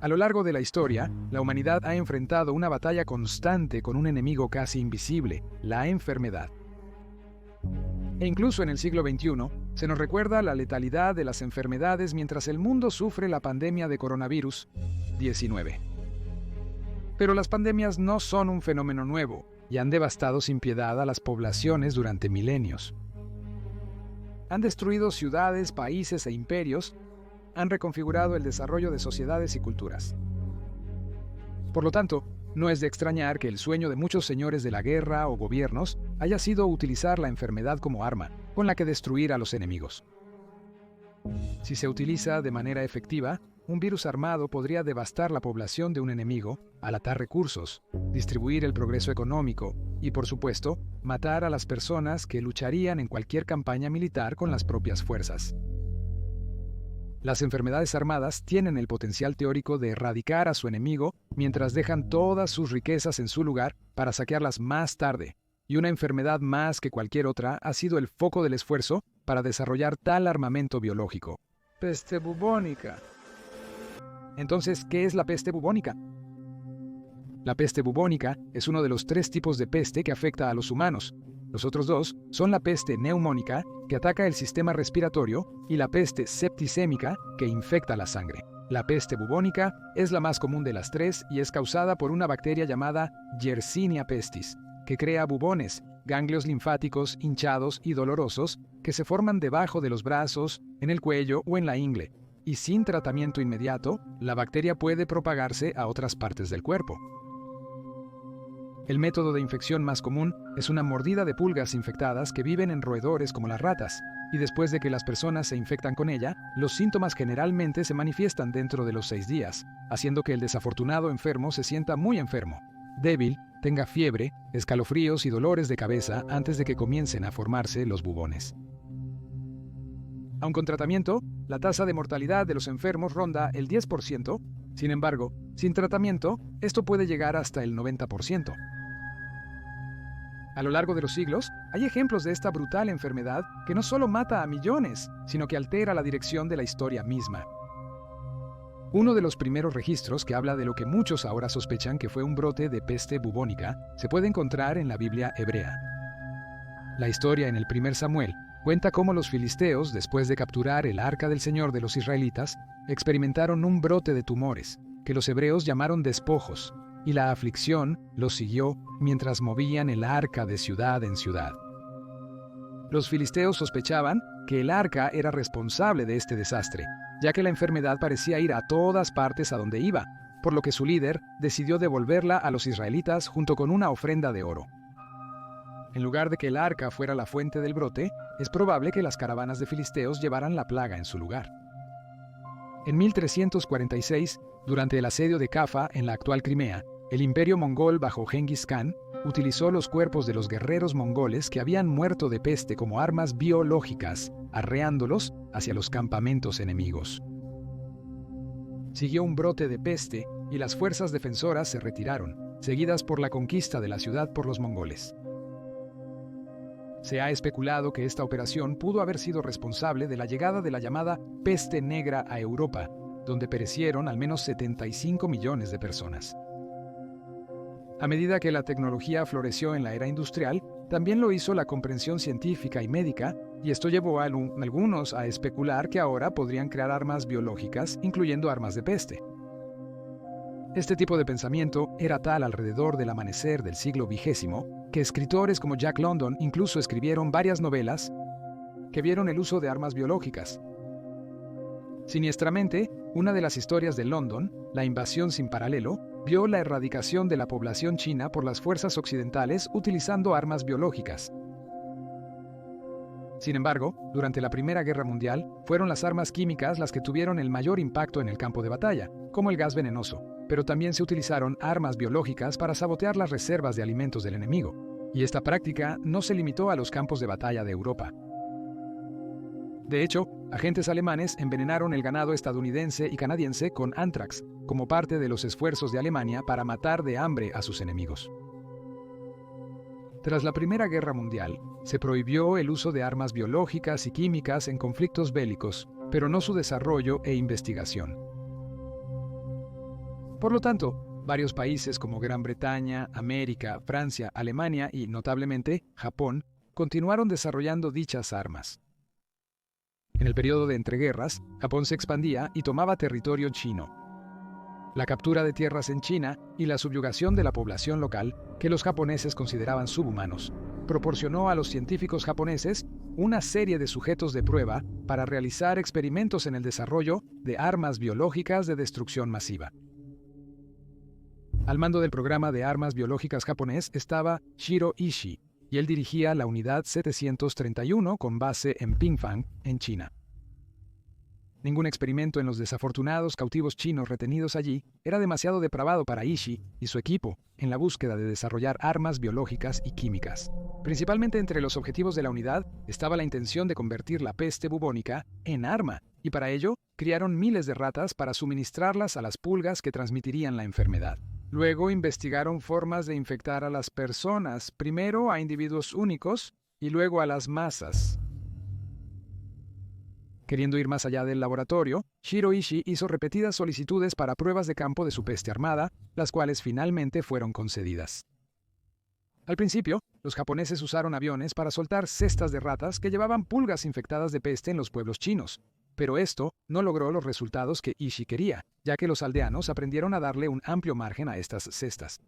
A lo largo de la historia, la humanidad ha enfrentado una batalla constante con un enemigo casi invisible, la enfermedad. E incluso en el siglo XXI, se nos recuerda la letalidad de las enfermedades mientras el mundo sufre la pandemia de coronavirus 19. Pero las pandemias no son un fenómeno nuevo y han devastado sin piedad a las poblaciones durante milenios. Han destruido ciudades, países e imperios, han reconfigurado el desarrollo de sociedades y culturas. Por lo tanto, no es de extrañar que el sueño de muchos señores de la guerra o gobiernos haya sido utilizar la enfermedad como arma con la que destruir a los enemigos. Si se utiliza de manera efectiva, un virus armado podría devastar la población de un enemigo, alatar recursos, distribuir el progreso económico y, por supuesto, matar a las personas que lucharían en cualquier campaña militar con las propias fuerzas. Las enfermedades armadas tienen el potencial teórico de erradicar a su enemigo mientras dejan todas sus riquezas en su lugar para saquearlas más tarde, y una enfermedad más que cualquier otra ha sido el foco del esfuerzo para desarrollar tal armamento biológico. Peste bubónica. Entonces, ¿qué es la peste bubónica? La peste bubónica es uno de los 3 tipos de peste que afecta a los humanos. Los otros 2 son la peste neumónica, que ataca el sistema respiratorio, y la peste septicémica, que infecta la sangre. La peste bubónica es la más común de las 3 y es causada por una bacteria llamada Yersinia pestis, que crea bubones, ganglios linfáticos hinchados y dolorosos que se forman debajo de los brazos, en el cuello o en la ingle, y sin tratamiento inmediato, la bacteria puede propagarse a otras partes del cuerpo. El método de infección más común es una mordida de pulgas infectadas que viven en roedores como las ratas, y después de que las personas se infectan con ella, los síntomas generalmente se manifiestan dentro de los 6 días, haciendo que el desafortunado enfermo se sienta muy enfermo, débil, tenga fiebre, escalofríos y dolores de cabeza antes de que comiencen a formarse los bubones. Aun con tratamiento, la tasa de mortalidad de los enfermos ronda el 10%, sin embargo, sin tratamiento, esto puede llegar hasta el 90%. A lo largo de los siglos, hay ejemplos de esta brutal enfermedad que no solo mata a millones, sino que altera la dirección de la historia misma. Uno de los primeros registros que habla de lo que muchos ahora sospechan que fue un brote de peste bubónica se puede encontrar en la Biblia hebrea. La historia en el 1 Samuel cuenta cómo los filisteos, después de capturar el arca del Señor de los israelitas, experimentaron un brote de tumores, que los hebreos llamaron despojos, y la aflicción los siguió mientras movían el arca de ciudad en ciudad. Los filisteos sospechaban que el arca era responsable de este desastre, ya que la enfermedad parecía ir a todas partes a donde iba, por lo que su líder decidió devolverla a los israelitas junto con una ofrenda de oro. En lugar de que el arca fuera la fuente del brote, es probable que las caravanas de filisteos llevaran la plaga en su lugar. En 1346, durante el asedio de Cafa en la actual Crimea, el imperio mongol bajo Genghis Khan utilizó los cuerpos de los guerreros mongoles que habían muerto de peste como armas biológicas, arreándolos hacia los campamentos enemigos. Siguió un brote de peste y las fuerzas defensoras se retiraron, seguidas por la conquista de la ciudad por los mongoles. Se ha especulado que esta operación pudo haber sido responsable de la llegada de la llamada peste negra a Europa, donde perecieron al menos 75 millones de personas. A medida que la tecnología floreció en la era industrial, también lo hizo la comprensión científica y médica, y esto llevó a algunos a especular que ahora podrían crear armas biológicas, incluyendo armas de peste. Este tipo de pensamiento era tal alrededor del amanecer del siglo XX que escritores como Jack London incluso escribieron varias novelas que vieron el uso de armas biológicas. Siniestramente, una de las historias de London, La invasión sin paralelo, vio la erradicación de la población china por las fuerzas occidentales utilizando armas biológicas. Sin embargo, durante la Primera Guerra Mundial, fueron las armas químicas las que tuvieron el mayor impacto en el campo de batalla, como el gas venenoso, pero también se utilizaron armas biológicas para sabotear las reservas de alimentos del enemigo, y esta práctica no se limitó a los campos de batalla de Europa. De hecho, agentes alemanes envenenaron el ganado estadounidense y canadiense con anthrax, como parte de los esfuerzos de Alemania para matar de hambre a sus enemigos. Tras la Primera Guerra Mundial, se prohibió el uso de armas biológicas y químicas en conflictos bélicos, pero no su desarrollo e investigación. Por lo tanto, varios países como Gran Bretaña, América, Francia, Alemania y, notablemente, Japón, continuaron desarrollando dichas armas. En el periodo de entreguerras, Japón se expandía y tomaba territorio chino. La captura de tierras en China y la subyugación de la población local, que los japoneses consideraban subhumanos, proporcionó a los científicos japoneses una serie de sujetos de prueba para realizar experimentos en el desarrollo de armas biológicas de destrucción masiva. Al mando del programa de armas biológicas japonés estaba Shiro Ishii, y él dirigía la unidad 731 con base en Pingfang, en China. Ningún experimento en los desafortunados cautivos chinos retenidos allí era demasiado depravado para Ishii y su equipo en la búsqueda de desarrollar armas biológicas y químicas. Principalmente entre los objetivos de la unidad estaba la intención de convertir la peste bubónica en arma, y para ello criaron miles de ratas para suministrarlas a las pulgas que transmitirían la enfermedad. Luego investigaron formas de infectar a las personas, primero a individuos únicos y luego a las masas. Queriendo ir más allá del laboratorio, Shiro Ishii hizo repetidas solicitudes para pruebas de campo de su peste armada, las cuales finalmente fueron concedidas. Al principio, los japoneses usaron aviones para soltar cestas de ratas que llevaban pulgas infectadas de peste en los pueblos chinos, pero esto no logró los resultados que Ishii quería, ya que los aldeanos aprendieron a darle un amplio margen a estas cestas.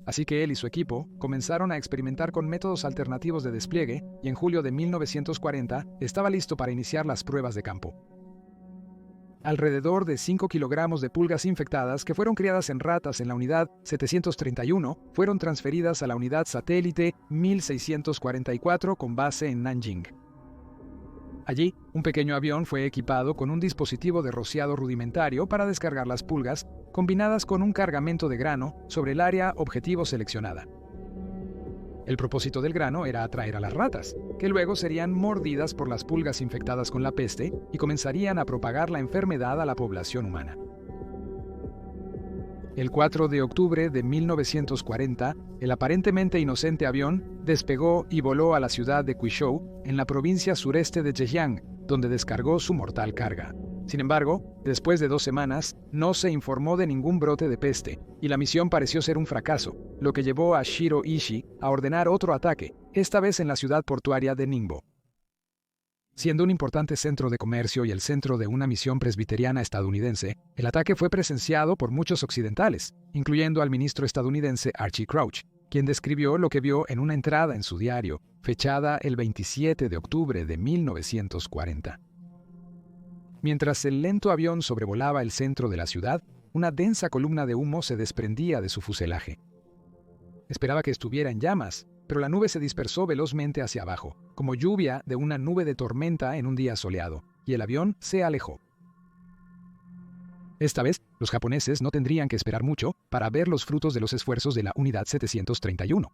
Así que él y su equipo comenzaron a experimentar con métodos alternativos de despliegue y en julio de 1940 estaba listo para iniciar las pruebas de campo. Alrededor de 5 kilogramos de pulgas infectadas que fueron criadas en ratas en la unidad 731 fueron transferidas a la unidad satélite 1644 con base en Nanjing. Allí, un pequeño avión fue equipado con un dispositivo de rociado rudimentario para descargar las pulgas, combinadas con un cargamento de grano sobre el área objetivo seleccionada. El propósito del grano era atraer a las ratas, que luego serían mordidas por las pulgas infectadas con la peste y comenzarían a propagar la enfermedad a la población humana. El 4 de octubre de 1940, el aparentemente inocente avión despegó y voló a la ciudad de Quizhou, en la provincia sureste de Zhejiang, donde descargó su mortal carga. Sin embargo, después de 2 semanas, no se informó de ningún brote de peste, y la misión pareció ser un fracaso, lo que llevó a Shiro Ishii a ordenar otro ataque, esta vez en la ciudad portuaria de Ningbo. Siendo un importante centro de comercio y el centro de una misión presbiteriana estadounidense, el ataque fue presenciado por muchos occidentales, incluyendo al ministro estadounidense Archie Crouch, quien describió lo que vio en una entrada en su diario, fechada el 27 de octubre de 1940. Mientras el lento avión sobrevolaba el centro de la ciudad, una densa columna de humo se desprendía de su fuselaje. Esperaba que estuviera en llamas, pero la nube se dispersó velozmente hacia abajo, como lluvia de una nube de tormenta en un día soleado, y el avión se alejó. Esta vez, los japoneses no tendrían que esperar mucho para ver los frutos de los esfuerzos de la Unidad 731.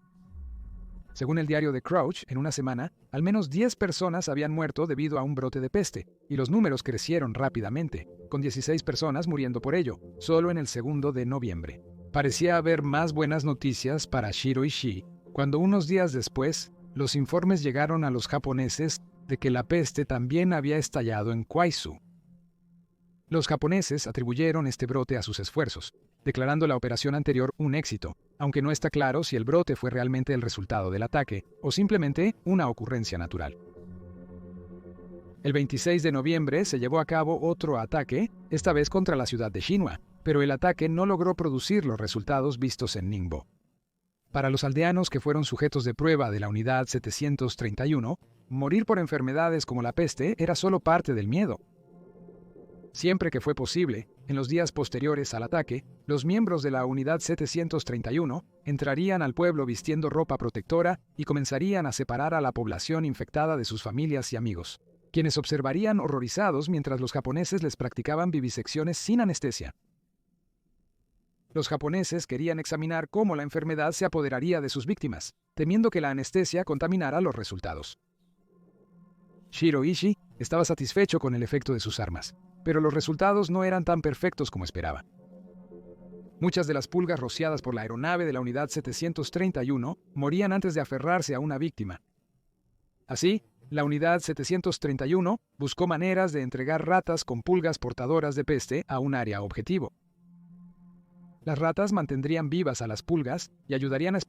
Según el diario de Crouch, en una semana, al menos 10 personas habían muerto debido a un brote de peste, y los números crecieron rápidamente, con 16 personas muriendo por ello, solo en el 2 de noviembre. Parecía haber más buenas noticias para Shiro Ishii, cuando unos días después, los informes llegaron a los japoneses de que la peste también había estallado en Kwaizu. Los japoneses atribuyeron este brote a sus esfuerzos, declarando la operación anterior un éxito, aunque no está claro si el brote fue realmente el resultado del ataque o simplemente una ocurrencia natural. El 26 de noviembre se llevó a cabo otro ataque, esta vez contra la ciudad de Shinwa, pero el ataque no logró producir los resultados vistos en Ningbo. Para los aldeanos que fueron sujetos de prueba de la Unidad 731, morir por enfermedades como la peste era solo parte del miedo. Siempre que fue posible, en los días posteriores al ataque, los miembros de la Unidad 731 entrarían al pueblo vistiendo ropa protectora y comenzarían a separar a la población infectada de sus familias y amigos, quienes observarían horrorizados mientras los japoneses les practicaban vivisecciones sin anestesia. Los japoneses querían examinar cómo la enfermedad se apoderaría de sus víctimas, temiendo que la anestesia contaminara los resultados. Shiro Ishii estaba satisfecho con el efecto de sus armas, pero los resultados no eran tan perfectos como esperaba. Muchas de las pulgas rociadas por la aeronave de la Unidad 731 morían antes de aferrarse a una víctima. Así, la Unidad 731 buscó maneras de entregar ratas con pulgas portadoras de peste a un área objetivo. Las ratas mantendrían vivas a las pulgas y ayudarían a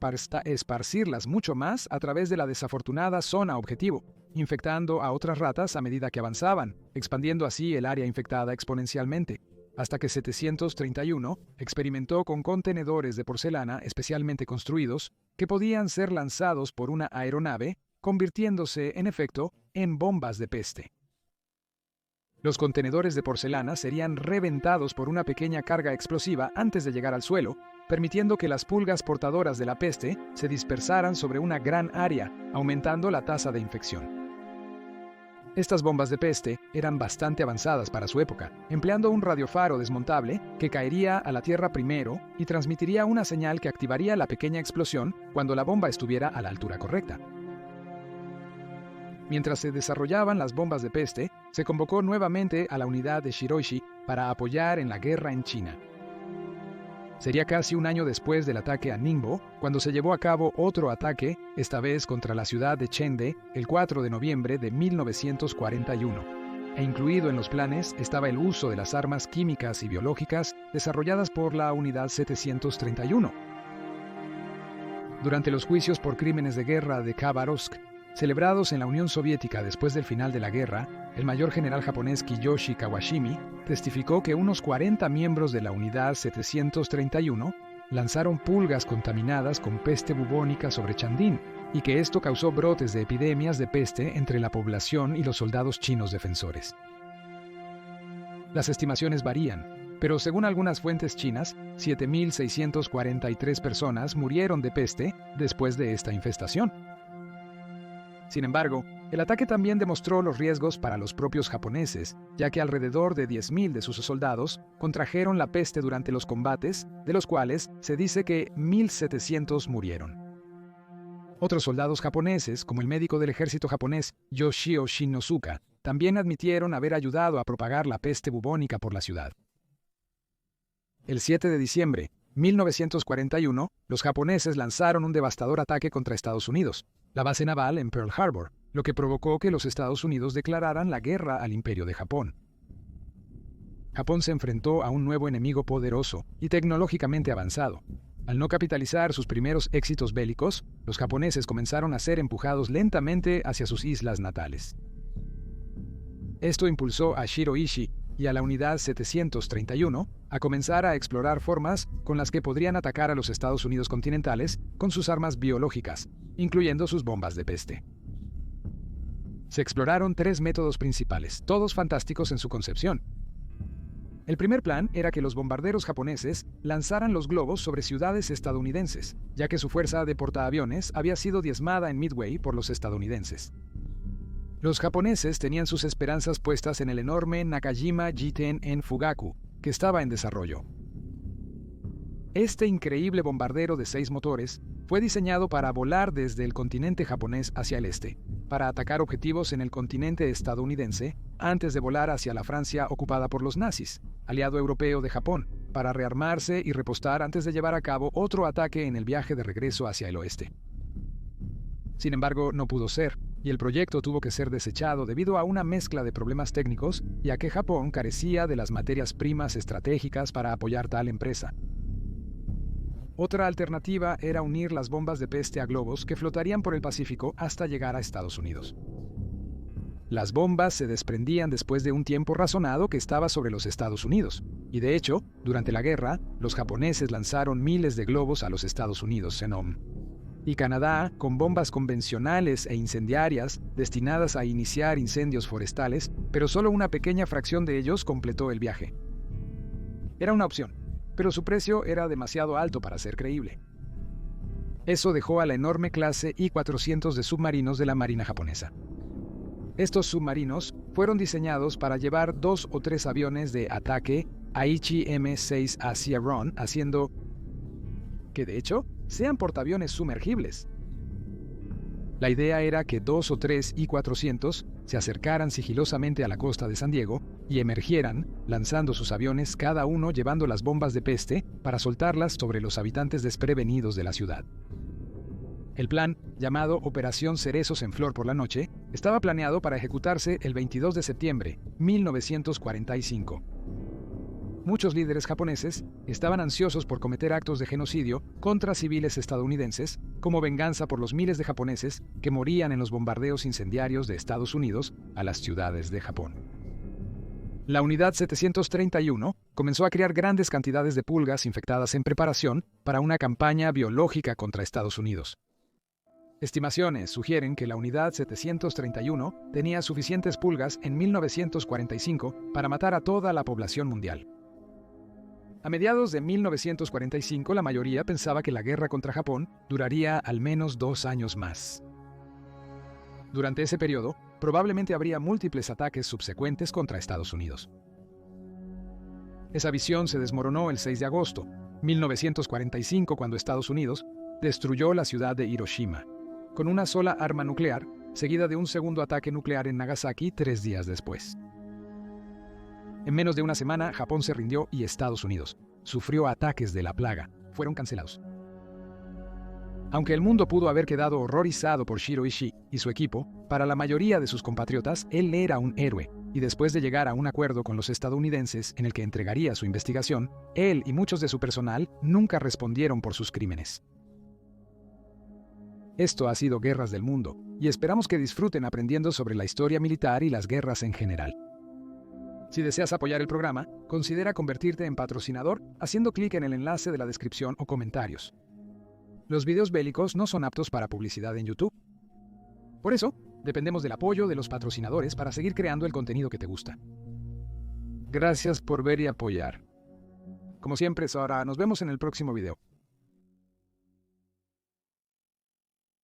esparcirlas mucho más a través de la desafortunada zona objetivo, infectando a otras ratas a medida que avanzaban, expandiendo así el área infectada exponencialmente, hasta que 731 experimentó con contenedores de porcelana especialmente construidos que podían ser lanzados por una aeronave, convirtiéndose, en efecto, en bombas de peste. Los contenedores de porcelana serían reventados por una pequeña carga explosiva antes de llegar al suelo, permitiendo que las pulgas portadoras de la peste se dispersaran sobre una gran área, aumentando la tasa de infección. Estas bombas de peste eran bastante avanzadas para su época, empleando un radiofaro desmontable que caería a la tierra primero y transmitiría una señal que activaría la pequeña explosión cuando la bomba estuviera a la altura correcta. Mientras se desarrollaban las bombas de peste, se convocó nuevamente a la unidad de Shiroishi para apoyar en la guerra en China. Sería casi un año después del ataque a Ningbo, cuando se llevó a cabo otro ataque, esta vez contra la ciudad de Chengde, el 4 de noviembre de 1941. E incluido en los planes estaba el uso de las armas químicas y biológicas desarrolladas por la Unidad 731. Durante los juicios por crímenes de guerra de Khabarovsk, celebrados en la Unión Soviética después del final de la guerra, el mayor general japonés Kiyoshi Kawashimi testificó que unos 40 miembros de la Unidad 731 lanzaron pulgas contaminadas con peste bubónica sobre Chandín y que esto causó brotes de epidemias de peste entre la población y los soldados chinos defensores. Las estimaciones varían, pero según algunas fuentes chinas, 7.643 personas murieron de peste después de esta infestación. Sin embargo, el ataque también demostró los riesgos para los propios japoneses, ya que alrededor de 10.000 de sus soldados contrajeron la peste durante los combates, de los cuales se dice que 1.700 murieron. Otros soldados japoneses, como el médico del ejército japonés Yoshio Shinosuka, también admitieron haber ayudado a propagar la peste bubónica por la ciudad. El 7 de diciembre de 1941, los japoneses lanzaron un devastador ataque contra Estados Unidos, la base naval en Pearl Harbor, lo que provocó que los Estados Unidos declararan la guerra al Imperio de Japón. Japón se enfrentó a un nuevo enemigo poderoso y tecnológicamente avanzado. Al no capitalizar sus primeros éxitos bélicos, los japoneses comenzaron a ser empujados lentamente hacia sus islas natales. Esto impulsó a Shiroishi y a la Unidad 731 a comenzar a explorar formas con las que podrían atacar a los Estados Unidos continentales con sus armas biológicas, incluyendo sus bombas de peste. Se exploraron 3 métodos principales, todos fantásticos en su concepción. El primer plan era que los bombarderos japoneses lanzaran los globos sobre ciudades estadounidenses, ya que su fuerza de portaaviones había sido diezmada en Midway por los estadounidenses. Los japoneses tenían sus esperanzas puestas en el enorme Nakajima Jiten en Fugaku, que estaba en desarrollo. Este increíble bombardero de 6 motores fue diseñado para volar desde el continente japonés hacia el este, para atacar objetivos en el continente estadounidense antes de volar hacia la Francia ocupada por los nazis, aliado europeo de Japón, para rearmarse y repostar antes de llevar a cabo otro ataque en el viaje de regreso hacia el oeste. Sin embargo, no pudo ser, y el proyecto tuvo que ser desechado debido a una mezcla de problemas técnicos y a que Japón carecía de las materias primas estratégicas para apoyar tal empresa. Otra alternativa era unir las bombas de peste a globos que flotarían por el Pacífico hasta llegar a Estados Unidos. Las bombas se desprendían después de un tiempo razonado que estaba sobre los Estados Unidos, y de hecho, durante la guerra, los japoneses lanzaron miles de globos a los Estados Unidos, Senom. Y Canadá, con bombas convencionales e incendiarias destinadas a iniciar incendios forestales, pero solo una pequeña fracción de ellos completó el viaje. Era una opción, pero su precio era demasiado alto para ser creíble. Eso dejó a la enorme clase I-400 de submarinos de la Marina japonesa. Estos submarinos fueron diseñados para llevar 2 o 3 aviones de ataque Aichi M6 hacia Ron, haciendo que, de hecho, sean portaaviones sumergibles. La idea era que 2 o 3 I-400 se acercaran sigilosamente a la costa de San Diego y emergieran, lanzando sus aviones cada uno llevando las bombas de peste para soltarlas sobre los habitantes desprevenidos de la ciudad. El plan, llamado Operación Cerezos en Flor por la Noche, estaba planeado para ejecutarse el 22 de septiembre de 1945. muchos líderes japoneses estaban ansiosos por cometer actos de genocidio contra civiles estadounidenses como venganza por los miles de japoneses que morían en los bombardeos incendiarios de Estados Unidos a las ciudades de Japón. La Unidad 731 comenzó a crear grandes cantidades de pulgas infectadas en preparación para una campaña biológica contra Estados Unidos. Estimaciones sugieren que la Unidad 731 tenía suficientes pulgas en 1945 para matar a toda la población mundial. A mediados de 1945, la mayoría pensaba que la guerra contra Japón duraría al menos 2 años más. Durante ese periodo, probablemente habría múltiples ataques subsecuentes contra Estados Unidos. Esa visión se desmoronó el 6 de agosto, 1945, cuando Estados Unidos destruyó la ciudad de Hiroshima, con una sola arma nuclear, seguida de un segundo ataque nuclear en Nagasaki 3 días después. En menos de una semana, Japón se rindió y Estados Unidos sufrió ataques de la plaga. Fueron cancelados. Aunque el mundo pudo haber quedado horrorizado por Shiro Ishii y su equipo, para la mayoría de sus compatriotas, él era un héroe, y después de llegar a un acuerdo con los estadounidenses en el que entregaría su investigación, él y muchos de su personal nunca respondieron por sus crímenes. Esto ha sido Guerras del Mundo, y esperamos que disfruten aprendiendo sobre la historia militar y las guerras en general. Si deseas apoyar el programa, considera convertirte en patrocinador haciendo clic en el enlace de la descripción o comentarios. Los videos bélicos no son aptos para publicidad en YouTube. Por eso, dependemos del apoyo de los patrocinadores para seguir creando el contenido que te gusta. Gracias por ver y apoyar. Como siempre, Sora, nos vemos en el próximo video.